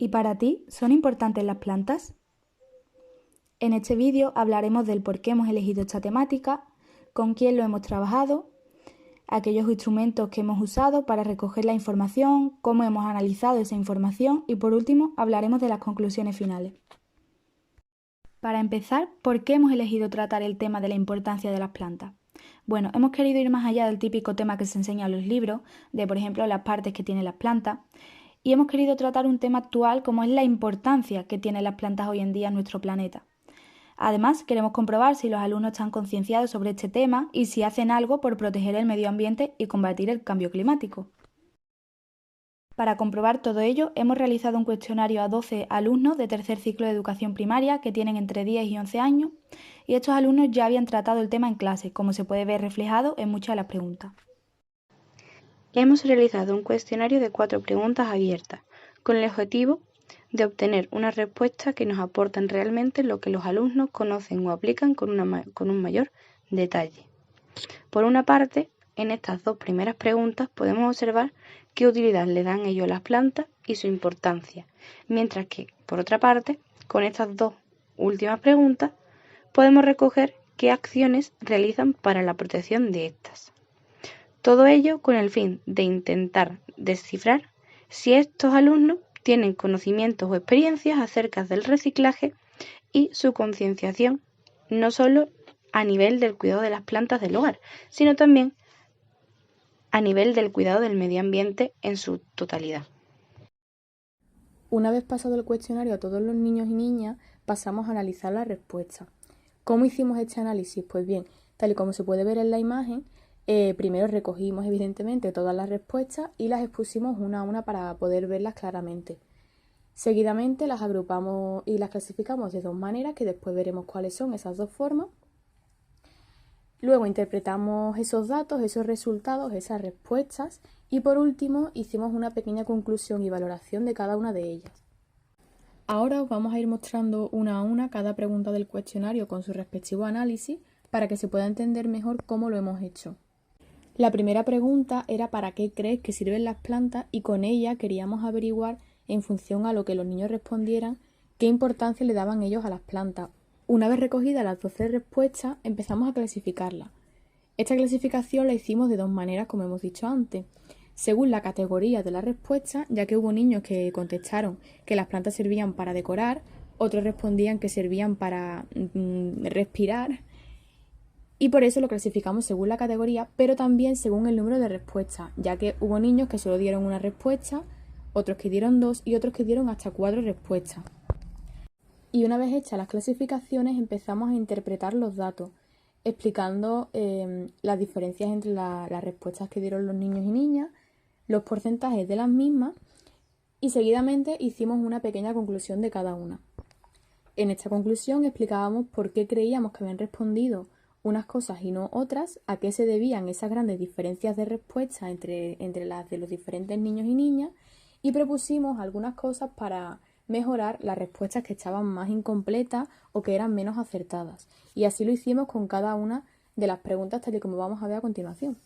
¿Y para ti son importantes las plantas? En este vídeo hablaremos del por qué hemos elegido esta temática, con quién lo hemos trabajado, aquellos instrumentos que hemos usado para recoger la información, cómo hemos analizado esa información y por último hablaremos de las conclusiones finales. Para empezar, ¿por qué hemos elegido tratar el tema de la importancia de las plantas? Bueno, hemos querido ir más allá del típico tema que se enseña en los libros, de por ejemplo las partes que tienen las plantas, y hemos querido tratar un tema actual como es la importancia que tienen las plantas hoy en día en nuestro planeta. Además, queremos comprobar si los alumnos están concienciados sobre este tema y si hacen algo por proteger el medio ambiente y combatir el cambio climático. Para comprobar todo ello, hemos realizado un cuestionario a 12 alumnos de tercer ciclo de educación primaria que tienen entre 10 y 11 años y estos alumnos ya habían tratado el tema en clase, como se puede ver reflejado en muchas de las preguntas. Hemos realizado un cuestionario de 4 preguntas abiertas, con el objetivo de obtener una respuesta que nos aporten realmente lo que los alumnos conocen o aplican con un mayor detalle. Por una parte, en estas dos primeras preguntas podemos observar qué utilidad le dan ellos a las plantas y su importancia, mientras que, por otra parte, con estas dos últimas preguntas podemos recoger qué acciones realizan para la protección de estas. Todo ello con el fin de intentar descifrar si estos alumnos tienen conocimientos o experiencias acerca del reciclaje y su concienciación, no solo a nivel del cuidado de las plantas del hogar, sino también a nivel del cuidado del medio ambiente en su totalidad. Una vez pasado el cuestionario a todos los niños y niñas, pasamos a analizar la respuesta. ¿Cómo hicimos este análisis? Pues bien, tal y como se puede ver en la imagen, primero recogimos evidentemente todas las respuestas y las expusimos una a una para poder verlas claramente. Seguidamente las agrupamos y las clasificamos de dos maneras, que después veremos cuáles son esas dos formas. Luego interpretamos esos datos, esos resultados, esas respuestas y por último hicimos una pequeña conclusión y valoración de cada una de ellas. Ahora os vamos a ir mostrando una a una cada pregunta del cuestionario con su respectivo análisis para que se pueda entender mejor cómo lo hemos hecho. La primera pregunta era ¿para qué crees que sirven las plantas? Y con ella queríamos averiguar, en función a lo que los niños respondieran, qué importancia le daban ellos a las plantas. Una vez recogidas las 12 respuestas, empezamos a clasificarlas. Esta clasificación la hicimos de dos maneras, como hemos dicho antes. Según la categoría de la respuesta, ya que hubo niños que contestaron que las plantas servían para decorar, otros respondían que servían para respirar, y por eso lo clasificamos según la categoría, pero también según el número de respuestas, ya que hubo niños que solo dieron una respuesta, otros que dieron dos y otros que dieron hasta 4 respuestas. Y una vez hechas las clasificaciones empezamos a interpretar los datos, explicando las diferencias entre las respuestas que dieron los niños y niñas, los porcentajes de las mismas y seguidamente hicimos una pequeña conclusión de cada una. En esta conclusión explicábamos por qué creíamos que habían respondido unas cosas y no otras, a qué se debían esas grandes diferencias de respuesta entre las de los diferentes niños y niñas y propusimos algunas cosas para mejorar las respuestas que estaban más incompletas o que eran menos acertadas. Y así lo hicimos con cada una de las preguntas tal y como vamos a ver a continuación.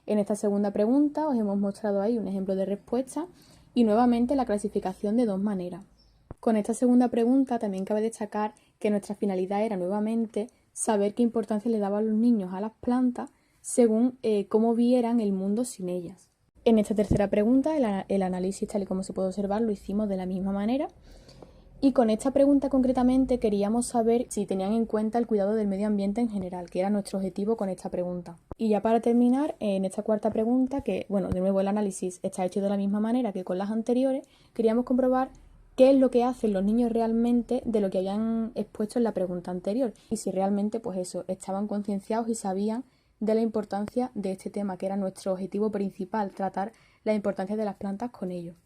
En esta segunda pregunta os hemos mostrado ahí un ejemplo de respuesta y nuevamente la clasificación de dos maneras. Con esta segunda pregunta también cabe destacar que nuestra finalidad era nuevamente saber qué importancia le daban los niños a las plantas según cómo vieran el mundo sin ellas. En esta tercera pregunta el análisis tal y como se puede observar lo hicimos de la misma manera y con esta pregunta concretamente queríamos saber si tenían en cuenta el cuidado del medio ambiente en general, que era nuestro objetivo con esta pregunta. Y ya para terminar, en esta cuarta pregunta, que bueno, de nuevo el análisis está hecho de la misma manera que con las anteriores, queríamos comprobar qué es lo que hacen los niños realmente de lo que habían expuesto en la pregunta anterior y si realmente pues eso, estaban concienciados y sabían de la importancia de este tema, que era nuestro objetivo principal, tratar la importancia de las plantas con ellos.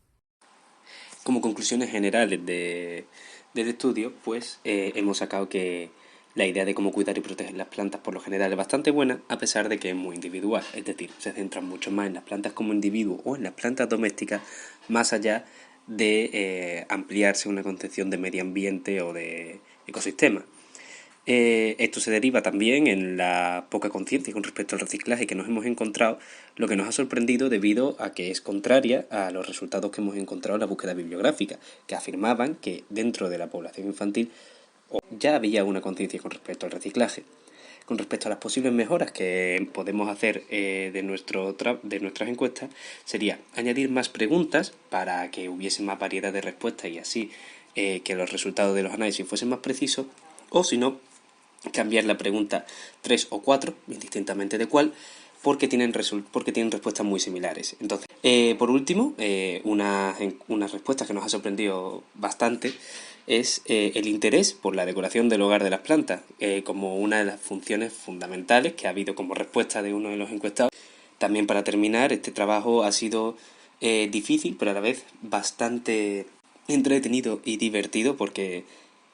Como conclusiones generales del estudio, pues hemos sacado que la idea de cómo cuidar y proteger las plantas por lo general es bastante buena, a pesar de que es muy individual, es decir, se centran mucho más en las plantas como individuo o en las plantas domésticas, más allá de ampliarse una concepción de medio ambiente o de ecosistema. Esto se deriva también en la poca conciencia con respecto al reciclaje que nos hemos encontrado, lo que nos ha sorprendido debido a que es contraria a los resultados que hemos encontrado en la búsqueda bibliográfica, que afirmaban que dentro de la población infantil ya había una conciencia con respecto al reciclaje. Con respecto a las posibles mejoras que podemos hacer de nuestras encuestas, sería añadir más preguntas para que hubiese más variedad de respuestas y así que los resultados de los análisis fuesen más precisos, o si no, cambiar la pregunta 3 o 4, indistintamente de cuál, porque tienen respuestas muy similares. Entonces, por último, una respuesta que nos ha sorprendido bastante es el interés por la decoración del hogar de las plantas, como una de las funciones fundamentales que ha habido como respuesta de uno de los encuestados. También, para terminar, este trabajo ha sido difícil, pero a la vez bastante entretenido y divertido, porque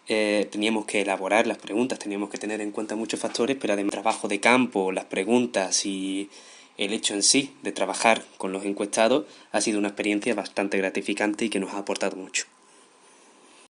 teníamos que elaborar las preguntas, teníamos que tener en cuenta muchos factores, pero además el trabajo de campo, las preguntas y el hecho en sí de trabajar con los encuestados ha sido una experiencia bastante gratificante y que nos ha aportado mucho.